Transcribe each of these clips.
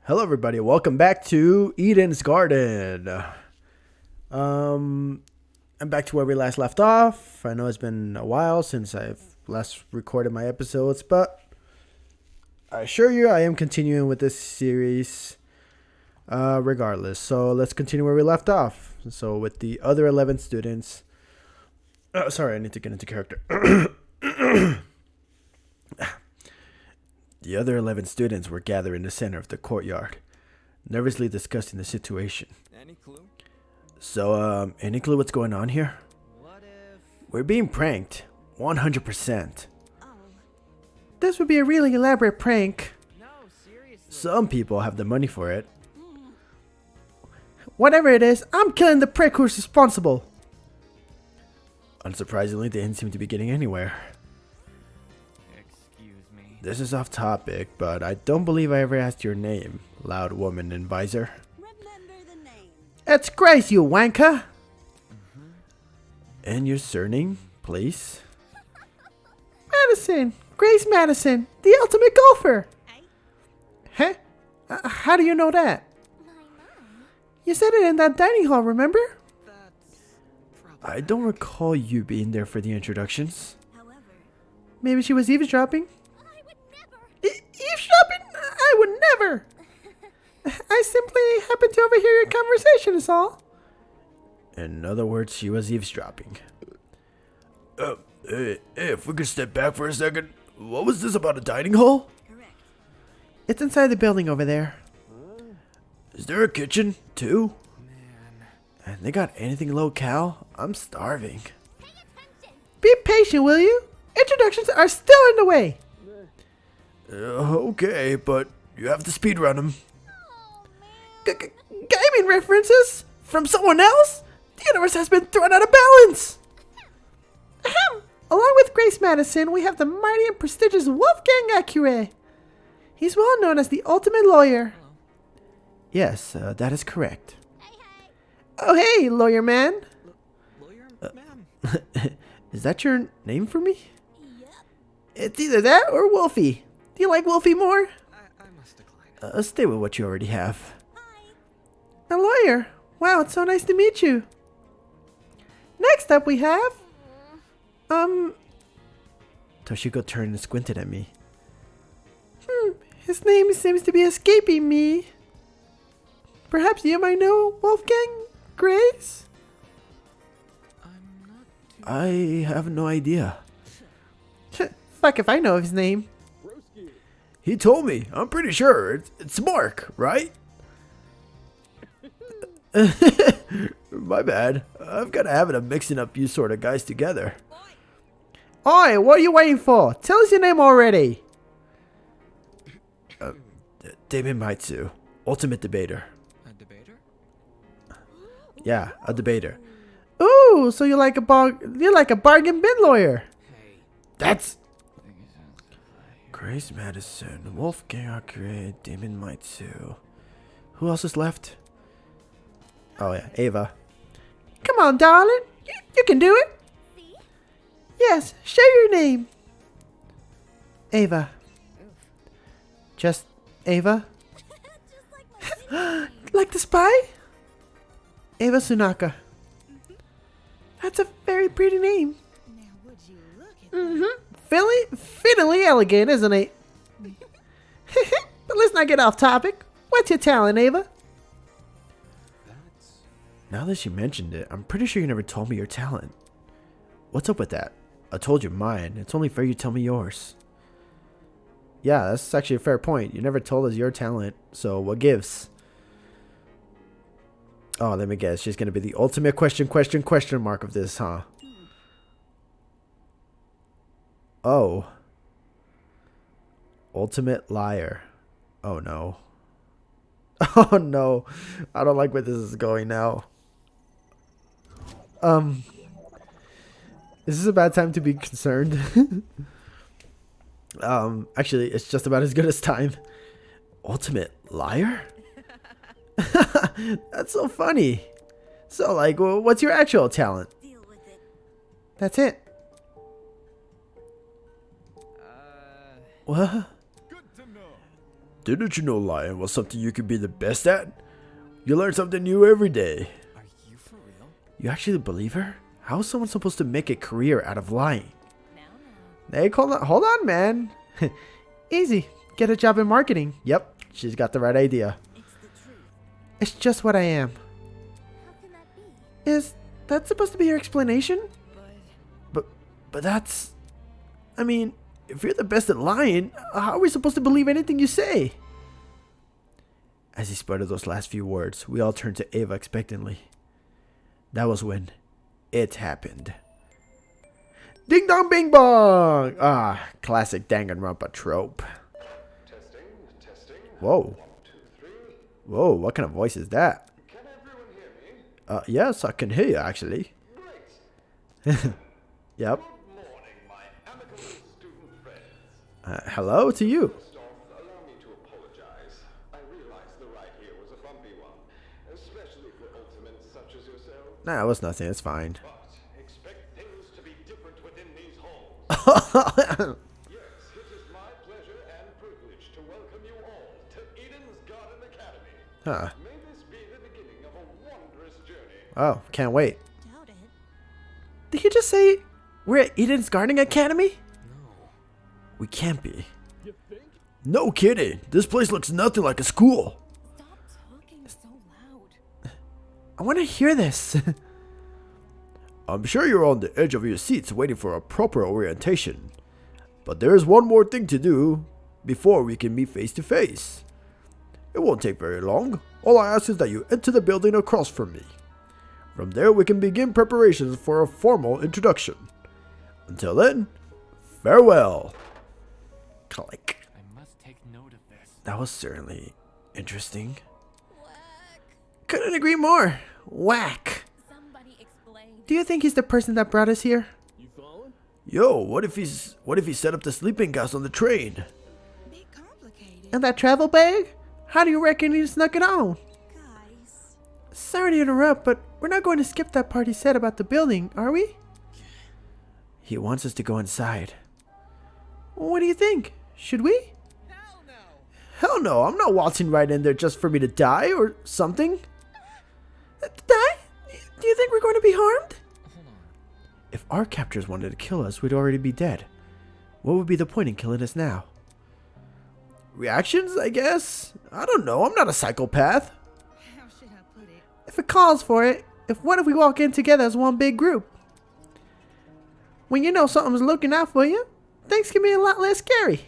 Hello, everybody. Welcome back to Eden's Garden. I'm back to where we last left off. I know it's been a while since I've last recorded my episodes, but I assure you I am continuing with this series regardless. So let's continue where we left off. So with the other 11 students. Sorry, I need to get into character. The other 11 students were gathered in the center of the courtyard, nervously discussing the situation. Any clue? So, any clue what's going on here? What if... We're being pranked. 100%. Oh. This would be a really elaborate prank. No, seriously. Some people have the money for it. Mm. Whatever it is, I'm killing the prick who's responsible. Unsurprisingly, they didn't seem to be getting anywhere. Excuse me. This is off topic, but I don't believe I ever asked your name, loud woman in visor. Remember the name. It's Grace, you wanker! And your surname, please? Madison! Grace Madison, the ultimate golfer! Eh? Huh? How do you know that? My mom. You said it in that dining hall, remember? That's... I don't recall you being there for the introductions. However, Maybe she was eavesdropping? I would never. Eavesdropping? I would never! I simply happened to overhear your conversation is all. In other words, she was eavesdropping. Hey, if we could step back for a second, what was this about a dining hall? Correct. It's inside the building over there. Is there a kitchen, too? Man. And they got anything low-cal? I'm starving. Pay attention. Be patient, will you? Introductions are still in the way. Okay, but you have to speedrun them. Oh man. Gaming references? From someone else? The universe has been thrown out of balance. Ahem. Along with Grace Madison, we have the mighty and prestigious Wolfgang Acure. He's well known as the ultimate lawyer. Hello. Yes, that is correct. Hey hey. Oh, hey, lawyer man. Lawyer? Man. Is that your name for me? Yep. It's either that or Wolfie. Do you like Wolfie more? I must decline. Stay with what you already have. Hi. A lawyer. Wow, it's so nice to meet you. Next up we have... Toshiko turned and squinted at me. His name seems to be escaping me. Perhaps you might know Wolfgang Grace? I'm not too... I have no idea. Fuck if I know his name. He told me. I'm pretty sure. It's Mark, right? My bad. I've got a habit of mixing up you sort of guys together. Oi, what are you waiting for? Tell us your name already. Damon Maitsu, ultimate debater. A debater? Yeah, a debater. Ooh, so you're like a bargain bin lawyer. Hey. That's Grace Madison, Wolfgang Acure, Damon Maitsu. Who else is left? Oh yeah, Ava. Come on, darling. You can do it. See? Yes, share your name. Ava. Just Ava? Just like my name. Like the spy? Ava Sunaka. That's a very pretty name. Now would you look at Mm-hmm. Fiddly elegant, isn't it? But let's not get off topic. What's your talent, Ava? That's... Now that you mentioned it, I'm pretty sure you never told me your talent. What's up with that? I told you mine. It's only fair you tell me yours. Yeah, that's actually a fair point. You never told us your talent, so what gives? Oh, let me guess. She's going to be the ultimate question mark of this, huh? Oh. Ultimate liar. Oh, no. Oh, no. I don't like where this is going now. Is this a bad time to be concerned? Actually, it's just about as good as time. Ultimate liar? That's so funny. So, like, what's your actual talent? deal with it. That's it. What? Good to know. Didn't you know lying was something you could be the best at? You learn something new every day. Are you for real? You actually believe her? How is someone supposed to make a career out of lying? Now, Hey, hold on, man. Easy. Get a job in marketing. Yep, she's got the right idea. it's the truth. It's just what I am. How can that be? Is that supposed to be your explanation? But But that's... I mean, if you're the best at lying, how are we supposed to believe anything you say? As he sputtered those last few words, we all turned to Ava expectantly. That was when it happened. Ding dong bing bong! Ah, classic Danganronpa trope. Testing. Whoa. 1, 2, 3. Whoa, what kind of voice is that? Can everyone hear me? Yes, I can hear you actually. Great. Yep. Good morning, my amicable student friends. Hello to you. First off, allow me to apologize. I realize the ride here was a bumpy one, especially for ultimates such as yourself. Nah, it was nothing. It's fine. But expect things to be different within these halls. Huh. Yes, it is my pleasure and privilege to welcome you all to Eden's Garden Academy. May this be the beginning of a wondrous journey. Oh, can't wait. doubt it. Did he just say we're at Eden's Gardening Academy? No. We can't be. No kidding. This place looks nothing like a school. Stop talking so loud. I want to hear this. I'm sure you're on the edge of your seats waiting for a proper orientation. But there is one more thing to do before we can meet face to face. It won't take very long. All I ask is that you enter the building across from me. From there we can begin preparations for a formal introduction. Until then, farewell. Click. I must take note of this. That was certainly interesting. Whack. Couldn't agree more. Whack. Somebody explain. Do you think he's the person that brought us here? Yo, what if he set up the sleeping gas on the train? Bit complicated. And that travel bag? How do you reckon he snuck it on? Guys. Sorry to interrupt, but we're not going to skip that part he said about the building, are we? He wants us to go inside. What do you think? Should we? Hell no! Hell no, I'm not waltzing right in there just for me to die or something. Die? Do you think we're going to be harmed? Hold on. If our captors wanted to kill us, we'd already be dead. What would be the point in killing us now? Reactions, I guess? I don't know, I'm not a psychopath. How should I put it? If it calls for it, what if we walk in together as one big group? When you know something's looking out for you, things can be a lot less scary.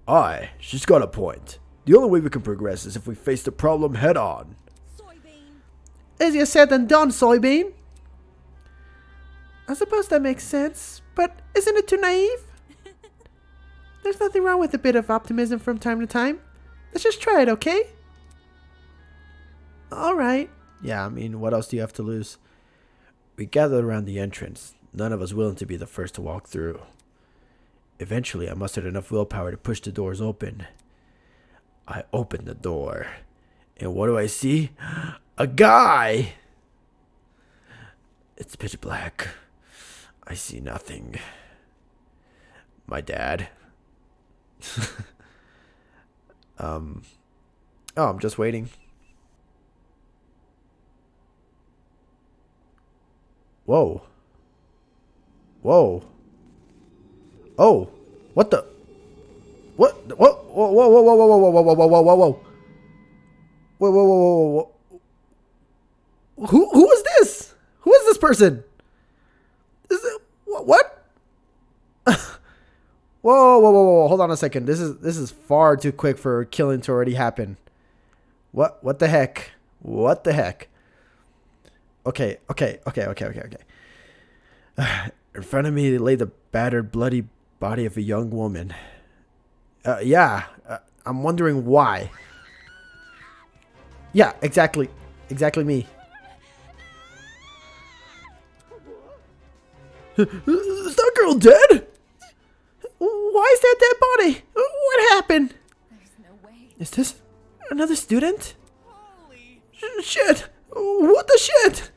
Aye, she's got a point. The only way we can progress is if we face the problem head on. Soybean. Easier said than done, Soybean. I suppose that makes sense, but isn't it too naive? There's nothing wrong with a bit of optimism from time to time. Let's just try it, okay? Alright. Yeah, I mean, what else do you have to lose? We gathered around the entrance, none of us willing to be the first to walk through. Eventually, I mustered enough willpower to push the doors open. I opened the door, and what do I see? A guy! It's pitch black. I see nothing. My dad. Oh, I'm just waiting. Whoa. Whoa. Oh, what the? What? Whoa, whoa, whoa, whoa, whoa, whoa, whoa, whoa, whoa, whoa, whoa, whoa. Whoa, whoa, whoa, whoa, whoa. Who is this? Who is this person? Is it what? Whoa, whoa, whoa, whoa! Hold on a second. This is far too quick for killing to already happen. What the heck? What the heck? Okay. In front of me lay the battered, bloody body of a young woman. I'm wondering why. Yeah, exactly me. Is that girl dead? Why is that dead body? What happened? There's no way. Is this another student? Holy. Shit! What the shit?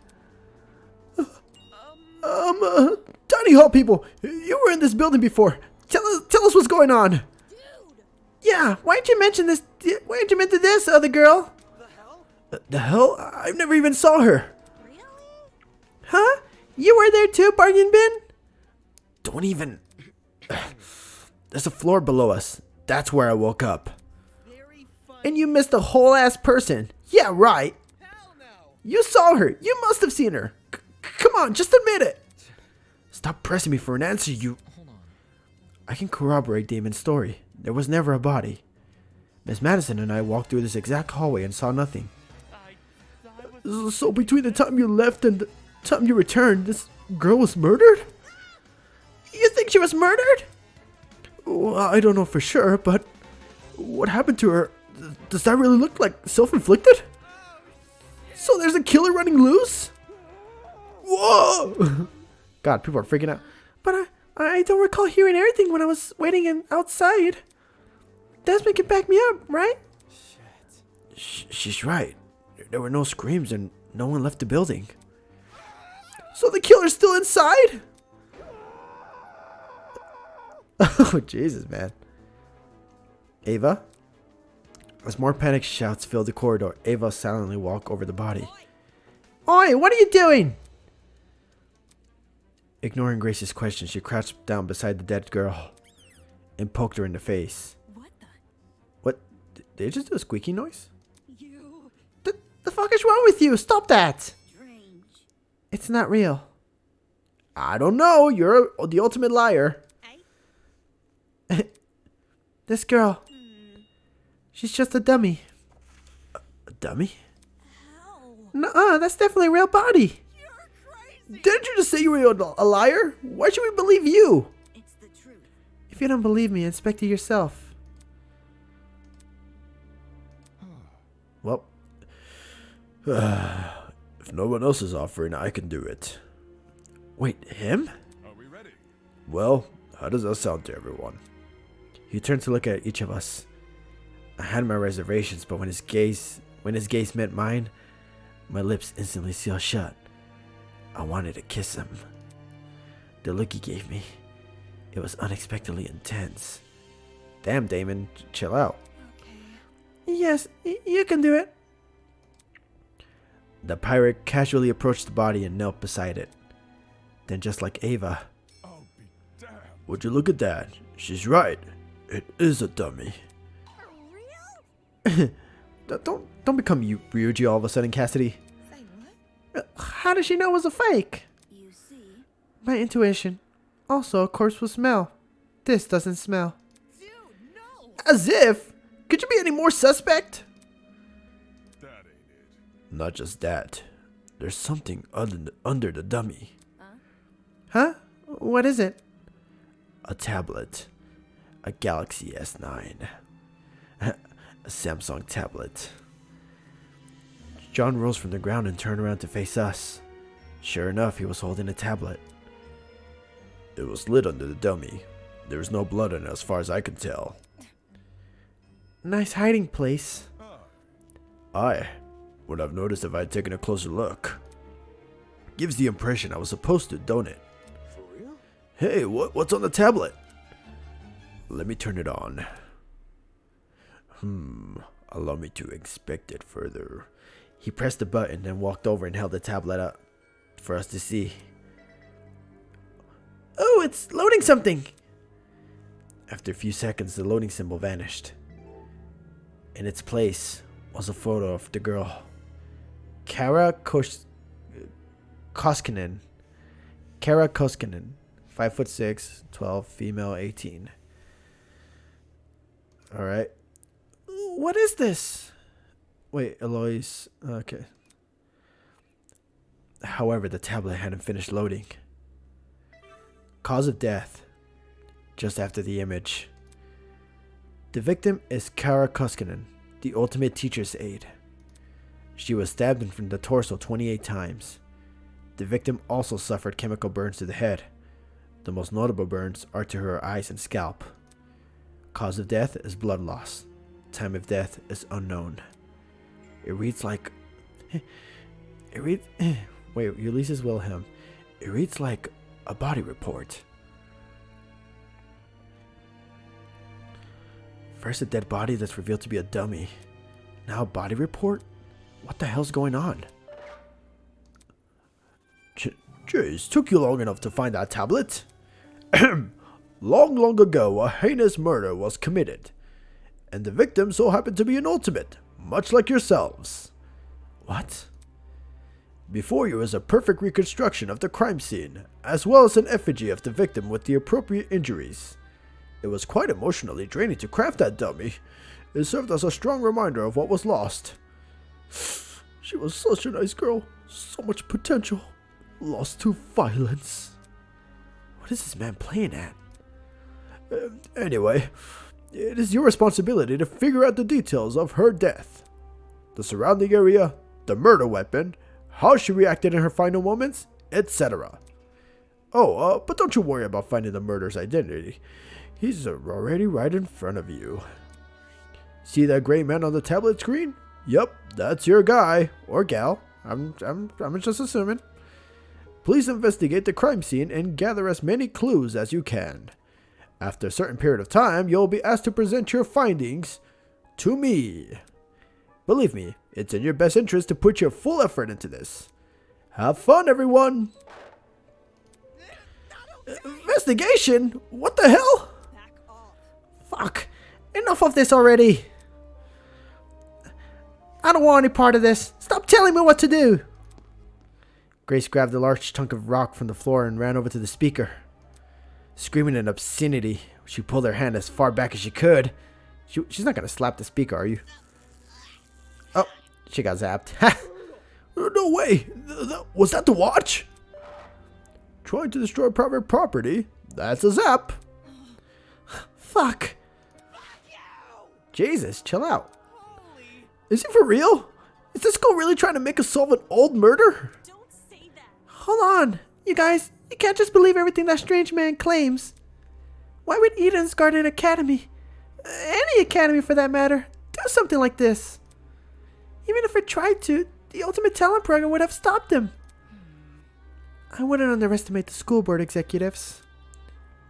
Tiny Hall people, you were in this building before. Tell us what's going on. Dude. Yeah, why'd you mention this? Why'd you mention this, other girl? The hell? The hell? I've never even saw her. Really? Huh? You were there too, Bargain Bin? Don't even... There's a floor below us. That's where I woke up. Very funny. And you missed a whole ass person. Yeah, right. Hell no. You saw her. You must have seen her. Come on, just admit it. Stop pressing me for an answer, you... Hold on. I can corroborate Damon's story. There was never a body. Miss Madison and I walked through this exact hallway and saw nothing. I was. So between the time you left and the time you returned, this girl was murdered? You think she was murdered? Well, I don't know for sure, but what happened to her? Does that really look like self-inflicted? So there's a killer running loose? Whoa! God, people are freaking out. But I don't recall hearing anything when I was waiting outside. Desmond can back me up, right? Shit. She's right. There were no screams and no one left the building. So the killer's still inside? Oh, Jesus, man. Ava? As more panic shouts fill the corridor, Ava silently walks over the body. Oi, what are you doing? Ignoring Grace's question, she crouched down beside the dead girl and poked her in the face. What the? What? Did you just do a squeaky noise? You The fuck is wrong with you? Stop that! strange. It's not real. I don't know. You're the ultimate liar. This girl. She's just a dummy. A dummy? How? Nuh-uh, that's definitely a real body. You're crazy. Didn't you just say you were a liar? Why should we believe you? It's the truth. If you don't believe me, inspect it yourself. Well, if no one else is offering, I can do it. Wait, him? Are we ready? Well, how does that sound to everyone? He turned to look at each of us. I had my reservations, but when his gaze met mine, my lips instantly sealed shut. I wanted to kiss him. The look he gave me, it was unexpectedly intense. Damn, Damon, chill out. Okay. Yes, you can do it. The pirate casually approached the body and knelt beside it. Then, just like Ava, I'll be damned. would you look at that? She's right. It is a dummy. For real? Don't become Ryuji all of a sudden, Cassidy. Say what? How did she know it was a fake? You see? My intuition. Also, a corpse will smell. This doesn't smell. Dude, no. As if! Could you be any more suspect? That ain't it. Not just that. There's something under the dummy. Huh? Huh? What is it? A tablet. A Galaxy S9. A Samsung tablet. John rose from the ground and turned around to face us. Sure enough, he was holding a tablet. It was lit under the dummy. There was no blood on it as far as I could tell. Nice hiding place. I would have noticed if I had taken a closer look. Gives the impression I was supposed to, don't it? For real? Hey, what's on the tablet? Let me turn it on. Allow me to inspect it further. He pressed the button, then walked over and held the tablet up for us to see. Oh, it's loading something! After a few seconds, the loading symbol vanished. In its place was a photo of the girl. Kara Koskinen. Kara Koskinen. 5'6", 12, female, 18. Alright. What is this? Wait, Eloise. Okay. However, the tablet hadn't finished loading. Cause of death. Just after the image. The victim is Kara Koskinen, the ultimate teacher's aide. She was stabbed in the torso 28 times. The victim also suffered chemical burns to the head. The most notable burns are to her eyes and scalp. Cause of death is blood loss. Time of death is unknown. It reads like... Wait, Ulysses Wilhelm. It reads like a body report. First a dead body that's revealed to be a dummy. Now a body report? What the hell's going on? Jeez, took you long enough to find that tablet? Long ago, a heinous murder was committed. And the victim so happened to be an ultimate, much like yourselves. What? Before you is a perfect reconstruction of the crime scene, as well as an effigy of the victim with the appropriate injuries. It was quite emotionally draining to craft that dummy. It served as a strong reminder of what was lost. She was such a nice girl, so much potential, lost to violence. What is this man playing at? Anyway, it is your responsibility to figure out the details of her death. The surrounding area, the murder weapon, how she reacted in her final moments, etc. Oh, but don't you worry about finding the murderer's identity. He's already right in front of you. See that gray man on the tablet screen? Yep, that's your guy or gal. I'm just assuming. Please investigate the crime scene and gather as many clues as you can. After a certain period of time, you'll be asked to present your findings to me. Believe me, it's in your best interest to put your full effort into this. Have fun, everyone! Investigation? What the hell? Back off. Fuck! Enough of this already! I don't want any part of this! Stop telling me what to do! Grace grabbed a large chunk of rock from the floor and ran over to the speaker. Screaming in obscenity, she pulled her hand as far back as she could. She's not gonna slap the speaker, are you? Oh, she got zapped. No way! Was that the watch? Trying to destroy private property? That's a zap. Fuck. Jesus, chill out. Is it for real? Is this girl really trying to make us solve an old murder? Don't say that. Hold on. You guys, you can't just believe everything that strange man claims. Why would Eden's Garden Academy, any academy for that matter, do something like this? Even if it tried to, the Ultimate Talent Program would have stopped him. I wouldn't underestimate the school board executives.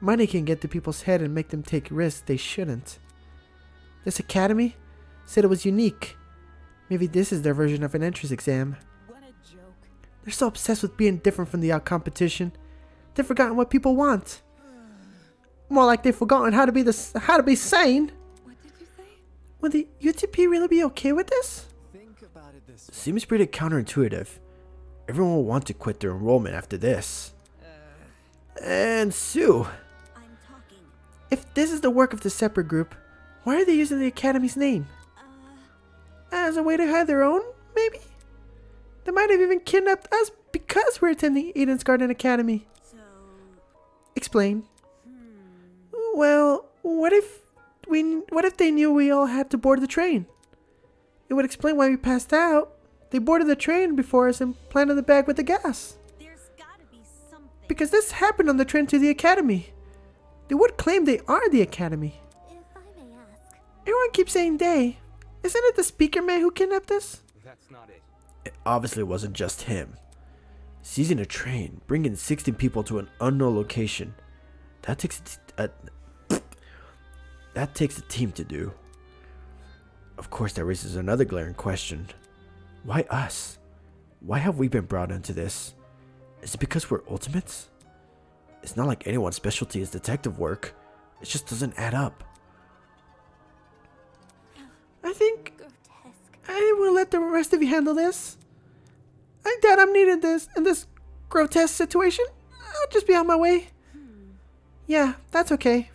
Money can get to people's head and make them take risks they shouldn't. This academy said it was unique. Maybe this is their version of an entrance exam. What a joke. They're so obsessed with being different from the competition, they've forgotten what people want. More like they've forgotten how to be sane. What did you say? Would the UTP really be okay with this? Think about it this way. Seems pretty counterintuitive. Everyone will want to quit their enrollment after this. And Sue, I'm talking. if this is the work of the separate group, why are they using the academy's name? As a way to hide their own, maybe? They might have even kidnapped us because we're attending Eden's Garden Academy. So, Explain. Well, what if they knew we all had to board the train? It would explain why we passed out. They boarded the train before us and planted the bag with the gas. there's gotta be something. Because this happened on the train to the academy. They would claim they are the academy. If I may ask. Everyone keeps saying they. Isn't it the speaker man who kidnapped us? That's not it. It obviously wasn't just him. Seizing a train, bringing 16 people to an unknown location. That takes a team to do. Of course, that raises another glaring question. Why us? Why have we been brought into this? Is it because we're ultimates? It's not like anyone's specialty is detective work. It just doesn't add up. I think Grotesque. I will let the rest of you handle this. I doubt I'm needed in this grotesque situation. I'll just be on my way. Yeah, that's okay.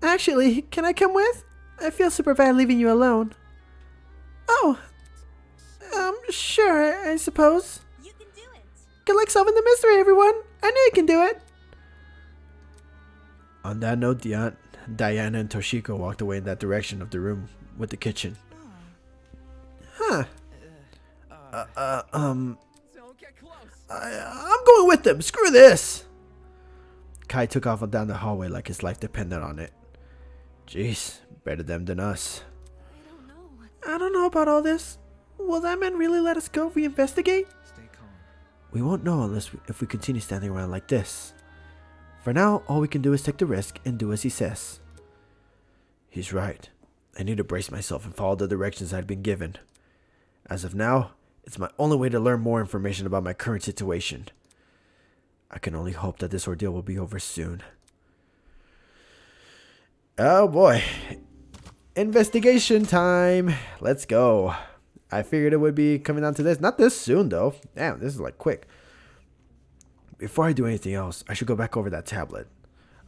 Actually, can I come with? I feel super bad leaving you alone. Oh, sure, I suppose. You can do it. Good luck solving the mystery, everyone. I knew you can do it. On that note, Diana and Toshiko walked away in that direction of the room with the kitchen. Huh. Don't get close. I'm going with them. Screw this. Kai took off down the hallway like his life depended on it. Jeez, better them than us. I don't know. I don't know about all this. Will that man really let us go if we investigate? Stay calm. We won't know if we continue standing around like this. For now, all we can do is take the risk and do as he says. He's right. I need to brace myself and follow the directions I'd been given. As of now, it's my only way to learn more information about my current situation. I can only hope that this ordeal will be over soon. Oh boy. Investigation time. Let's go. I figured it would be coming down to this. Not this soon, though. Damn, this is like quick. Before I do anything else, I should go back over that tablet.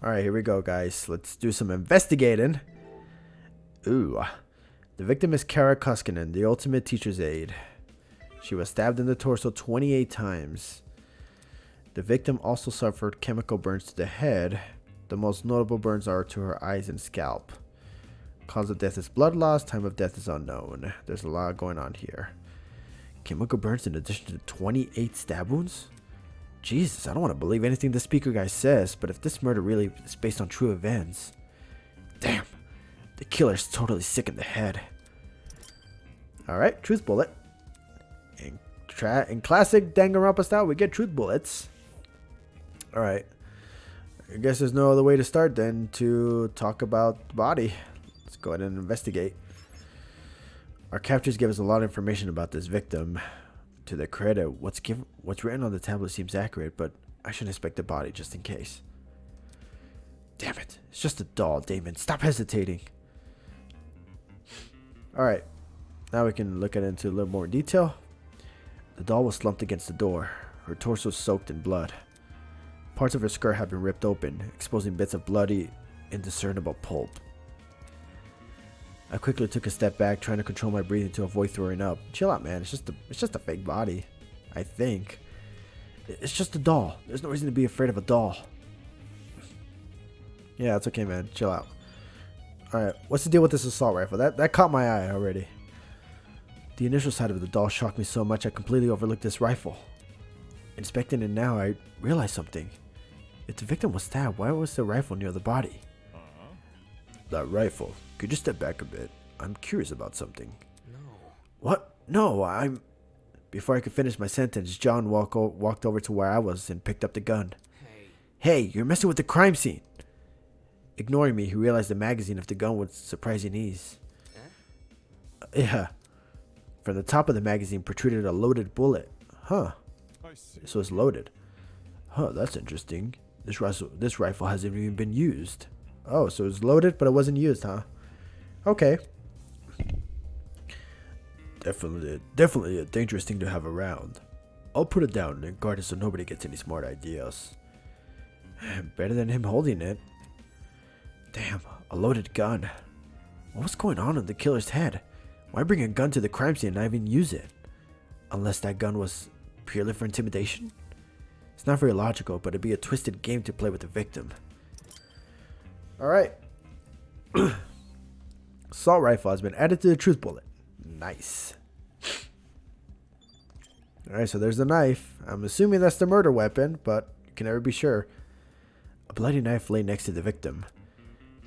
Alright, here we go, guys. Let's do some investigating. Ooh. The victim is Kara Koskinen, the ultimate teacher's aide. She was stabbed in the torso 28 times. The victim also suffered chemical burns to the head. The most notable burns are to her eyes and scalp. Cause of death is blood loss. Time of death is unknown. There's a lot going on here. Chemical burns in addition to 28 stab wounds? Jesus, I don't want to believe anything the speaker guy says, but if this murder really is based on true events... Damn, the killer's totally sick in the head. Alright, truth bullet. In classic Danganronpa style, we get truth bullets. Alright. I guess there's no other way to start then to talk about the body. Let's go ahead and investigate. Our captures give us a lot of information about this victim. To their credit, what's written on the tablet seems accurate, but I should inspect the body just in case. Damn it. It's just a doll, Damon. Stop hesitating. Alright. Now we can look at it into a little more detail. The doll was slumped against the door. Her torso soaked in blood. Parts of her skirt have been ripped open, exposing bits of bloody, indiscernible pulp. I quickly took a step back, trying to control my breathing to avoid throwing up. Chill out, man. It's just a fake body. I think. It's just a doll. There's no reason to be afraid of a doll. Yeah, it's okay, man. Chill out. Alright, what's the deal with this assault rifle? That caught my eye already. The initial sight of the doll shocked me so much I completely overlooked this rifle. Inspecting it now, I realized something. If the victim was stabbed, why was the rifle near the body? That rifle. Could you step back a bit? I'm curious about something. No. What? No, I'm... Before I could finish my sentence, John walked over to where I was and picked up the gun. Hey, you're messing with the crime scene. Ignoring me, he realized the magazine of the gun with surprising ease. Yeah. From the top of the magazine protruded a loaded bullet. Huh. So it's loaded. Huh, that's interesting. This rifle hasn't even been used. Oh, so it's loaded, but it wasn't used, huh? Okay. Definitely a dangerous thing to have around. I'll put it down and guard it so nobody gets any smart ideas. Better than him holding it. Damn, a loaded gun. What was going on in the killer's head? Why bring a gun to the crime scene and not even use it? Unless that gun was purely for intimidation? It's not very logical, but it'd be a twisted game to play with the victim. Alright. Assault rifle has been added to the truth bullet. Nice. Alright, so there's the knife. I'm assuming that's the murder weapon, but you can never be sure. A bloody knife lay next to the victim.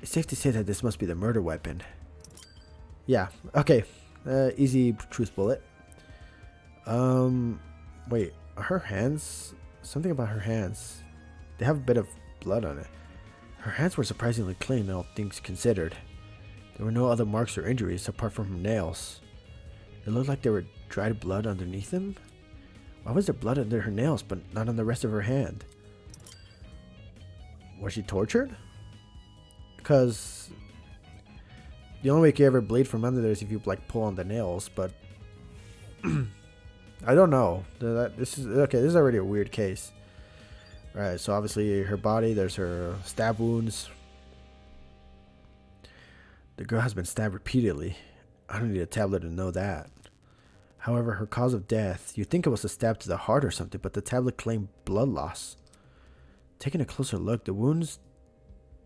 It's safe to say that this must be the murder weapon. Yeah, okay. Easy truth bullet. Wait, are her hands... Something about her hands. They have a bit of blood on it. Her hands were surprisingly clean, all things considered. There were no other marks or injuries apart from her nails. It looked like there were dried blood underneath them. Why was there blood under her nails, but not on the rest of her hand? Was she tortured? Because the only way you can ever bleed from under there is if you like pull on the nails, but I don't know. This is already a weird case. Alright, so obviously her body, there's her stab wounds. The girl has been stabbed repeatedly. I don't need a tablet to know that. However, her cause of death, you'd think it was a stab to the heart or something, but the tablet claimed blood loss. Taking a closer look, the wounds,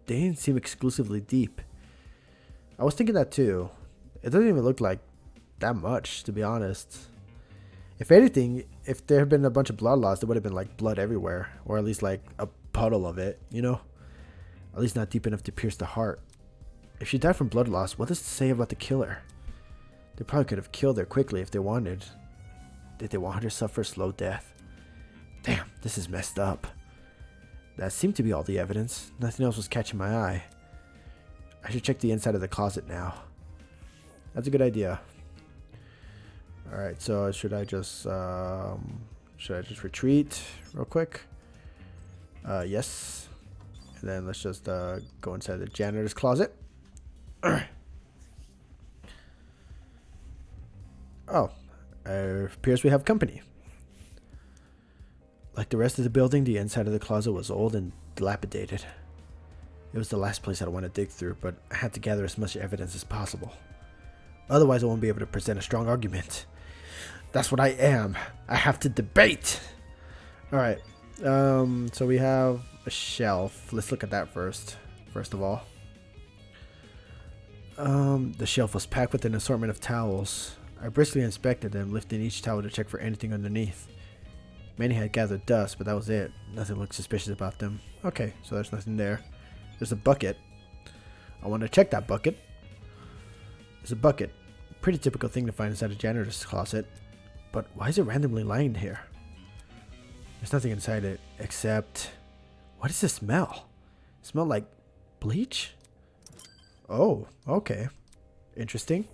they didn't seem exclusively deep. I was thinking that too. It doesn't even look like that much, to be honest. If anything, if there had been a bunch of blood loss, there would have been like blood everywhere, or at least like a puddle of it, you know? At least not deep enough to pierce the heart. If she died from blood loss, what does it say about the killer? They probably could have killed her quickly if they wanted. Did they want her to suffer a slow death? Damn, this is messed up. That seemed to be all the evidence. Nothing else was catching my eye. I should check the inside of the closet now. That's a good idea. Alright, so should I just retreat real quick? Yes. And then let's just go inside the janitor's closet. Oh, appears we have company. Like the rest of the building, the inside of the closet was old and dilapidated. It was the last place I'd want to dig through, but I had to gather as much evidence as possible. Otherwise, I won't be able to present a strong argument. That's what I am. I have to debate. Alright, so we have a shelf. Let's look at that first of all. The shelf was packed with an assortment of towels. I briskly inspected them, lifting each towel to check for anything underneath. Many had gathered dust, but that was it. Nothing looked suspicious about them. Okay, so there's nothing there. There's a bucket. I want to check that bucket. There's a bucket. Pretty typical thing to find inside a janitor's closet. But why is it randomly lying here? There's nothing inside it except... What is the smell? It smells like bleach? Oh, okay. Interesting.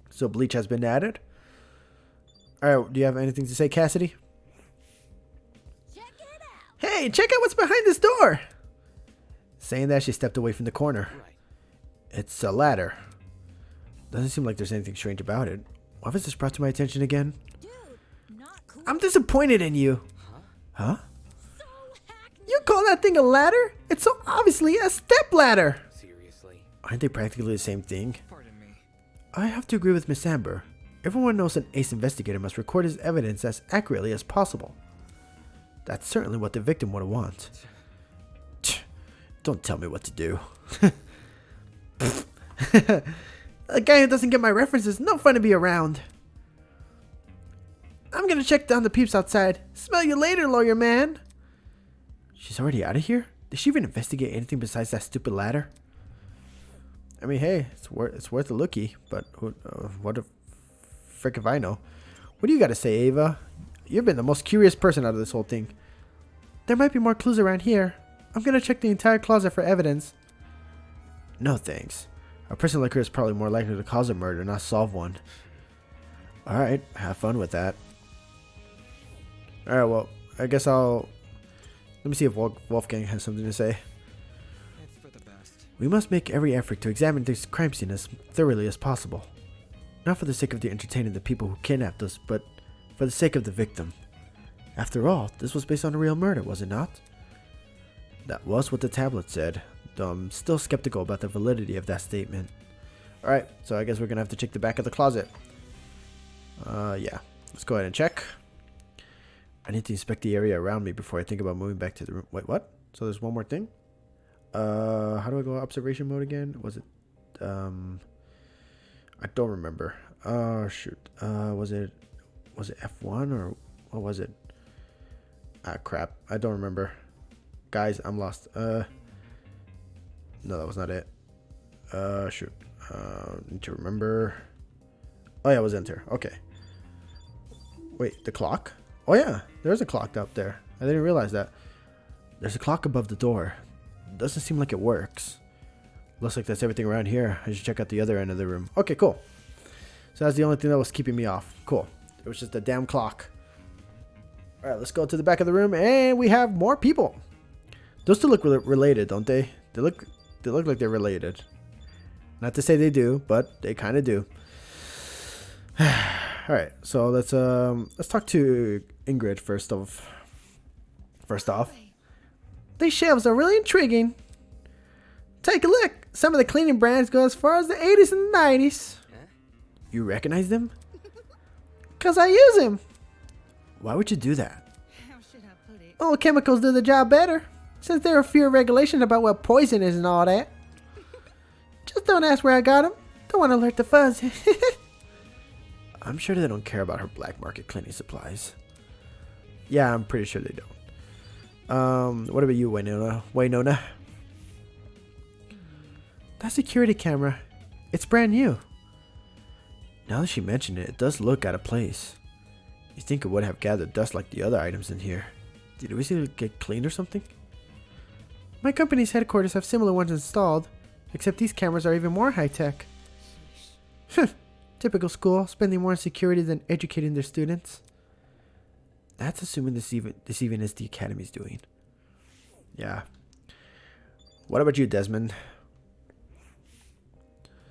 So bleach has been added. Alright, do you have anything to say, Cassidy? Check it out. Hey, check out what's behind this door! Saying that, she stepped away from the corner. Right. It's a ladder. Doesn't seem like there's anything strange about it. Why was this brought to my attention again? Dude, not cool. I'm disappointed in you. Huh? So hackneyed. You call that thing a ladder? It's so obviously a step ladder. Seriously? Aren't they practically the same thing? Pardon me. I have to agree with Miss Amber. Everyone knows an ace investigator must record his evidence as accurately as possible. That's certainly what the victim would want. Don't tell me what to do. A guy who doesn't get my references, no fun to be around. I'm gonna check down the peeps outside. Smell you later, lawyer man. She's already out of here? Did she even investigate anything besides that stupid ladder? I mean, hey, it's worth a looky, but what the frick if I know? What do you got to say, Ava? You've been the most curious person out of this whole thing. There might be more clues around here. I'm gonna check the entire closet for evidence. No thanks. A person like her is probably more likely to cause a murder, not solve one. Alright, have fun with that. Alright, well, I guess let me see if Wolfgang has something to say. It's for the best. We must make every effort to examine this crime scene as thoroughly as possible. Not for the sake of entertaining the people who kidnapped us, but for the sake of the victim. After all, this was based on a real murder, was it not? That was what the tablet said, though I'm still skeptical about the validity of that statement. Alright, so I guess we're gonna have to check the back of the closet. Yeah. Let's go ahead and check. I need to inspect the area around me before I think about moving back to the room. Wait, what? So there's one more thing? How do I go observation mode again? Was it, I don't remember. Oh, shoot. Was it F1 or what was it? Ah, crap. I don't remember. Guys, I'm lost. No, that was not it. Shoot. Need to remember. Oh, yeah, it was enter. Okay. Wait, the clock? Oh, yeah. There's a clock up there. I didn't realize that. There's a clock above the door. Doesn't seem like it works. Looks like that's everything around here. I should check out the other end of the room. Okay, cool. So that's the only thing that was keeping me off. Cool. It was just a damn clock. Alright, let's go to the back of the room, and we have more people. Those two look related, don't they? They look like they're related. Not to say they do, but they kind of do. Alright, so let's talk to Ingrid first off. These shelves are really intriguing. Take a look. Some of the cleaning brands go as far as the 80s and the 90s. Huh? You recognize them? Cause I use them. Why would you do that? How should I put it? Old chemicals do the job better, since there are fewer regulations about what poison is and all that. Just don't ask where I got them. Don't want to alert the fuzz. I'm sure they don't care about her black market cleaning supplies. Yeah, I'm pretty sure they don't. What about you, Waynona? That security camera. It's brand new. Now that she mentioned it, it does look out of place. You think it would have gathered dust like the other items in here. Did it recently get cleaned or something? My company's headquarters have similar ones installed, except these cameras are even more high-tech. Typical school, spending more on security than educating their students. That's assuming this even is the Academy's doing. Yeah. What about you, Desmond?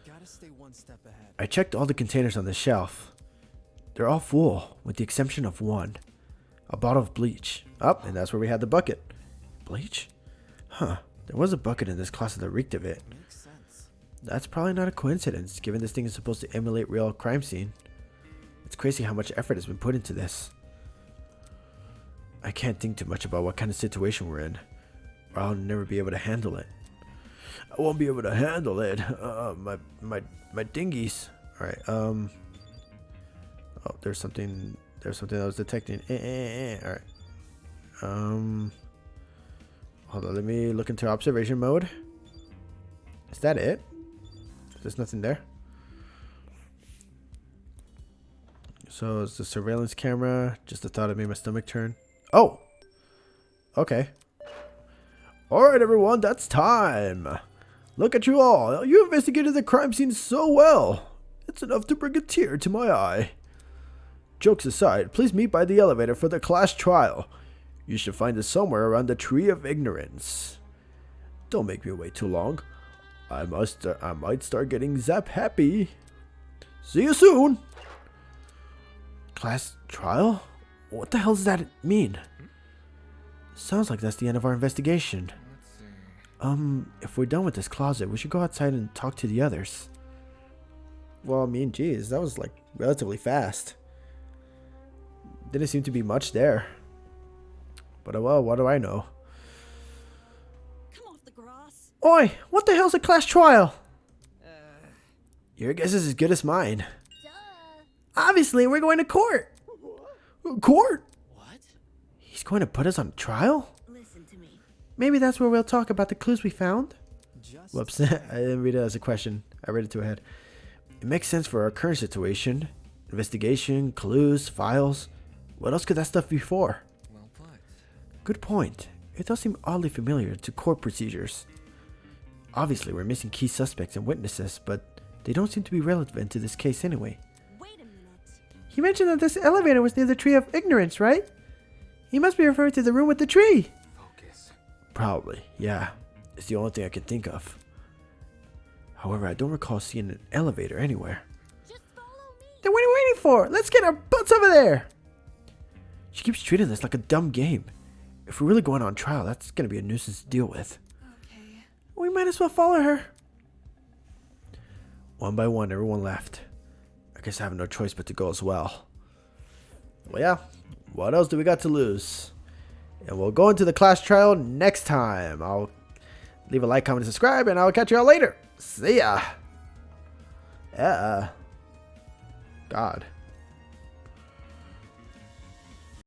Gotta stay one step ahead. I checked all the containers on the shelf. They're all full, with the exception of one. A bottle of bleach. Oh, and that's where we had the bucket. Bleach? Huh. There was a bucket in this closet that reeked of it. Makes sense. That's probably not a coincidence, given this thing is supposed to emulate real crime scene. It's crazy how much effort has been put into this. I can't think too much about what kind of situation we're in, or I'll never be able to handle it. I won't be able to handle it. My dinghies. All right. Oh, there's something. There's something I was detecting. All right. Hold on. Let me look into observation mode. Is that it? There's nothing there. So it's the surveillance camera. Just the thought it made my stomach turn. Oh. Okay. All right, everyone. That's time. Look at you all. You investigated the crime scene so well. It's enough to bring a tear to my eye. Jokes aside, please meet by the elevator for the class trial. You should find it somewhere around the Tree of Ignorance. Don't make me wait too long. I might start getting zap happy. See you soon. Class trial? What the hell does that mean? Sounds like that's the end of our investigation. Let's see. If we're done with this closet, we should go outside and talk to the others. Well, I mean, geez, that was like relatively fast. Didn't seem to be much there. But well, what do I know? Come off the grass. Oi, what the hell's a class trial? Your guess is as good as mine. Duh. Obviously, we're going to court. Court? What? He's going to put us on trial? Listen to me. Maybe that's where we'll talk about the clues we found. Just Whoops, I didn't read it as a question. I read it to a head. It makes sense for our current situation. Investigation, clues, files. What else could that stuff be for? well put. Good point. It does seem oddly familiar to court procedures. Obviously, we're missing key suspects and witnesses, but they don't seem to be relevant to this case anyway. Wait a minute. He mentioned that this elevator was near the Tree of Ignorance, right? He must be referring to the room with the tree. Focus. Probably, yeah. It's the only thing I can think of. However, I don't recall seeing an elevator anywhere. Just follow me. Then what are we waiting for? Let's get our butts over there! She keeps treating this like a dumb game. If we're really going on trial, that's going to be a nuisance to deal with. Okay. We might as well follow her. One by one, everyone left. I guess I have no choice but to go as well. Well, yeah. What else do we got to lose? And we'll go into the class trial next time. I'll leave a like, comment, and subscribe, and I'll catch you all later. See ya. God.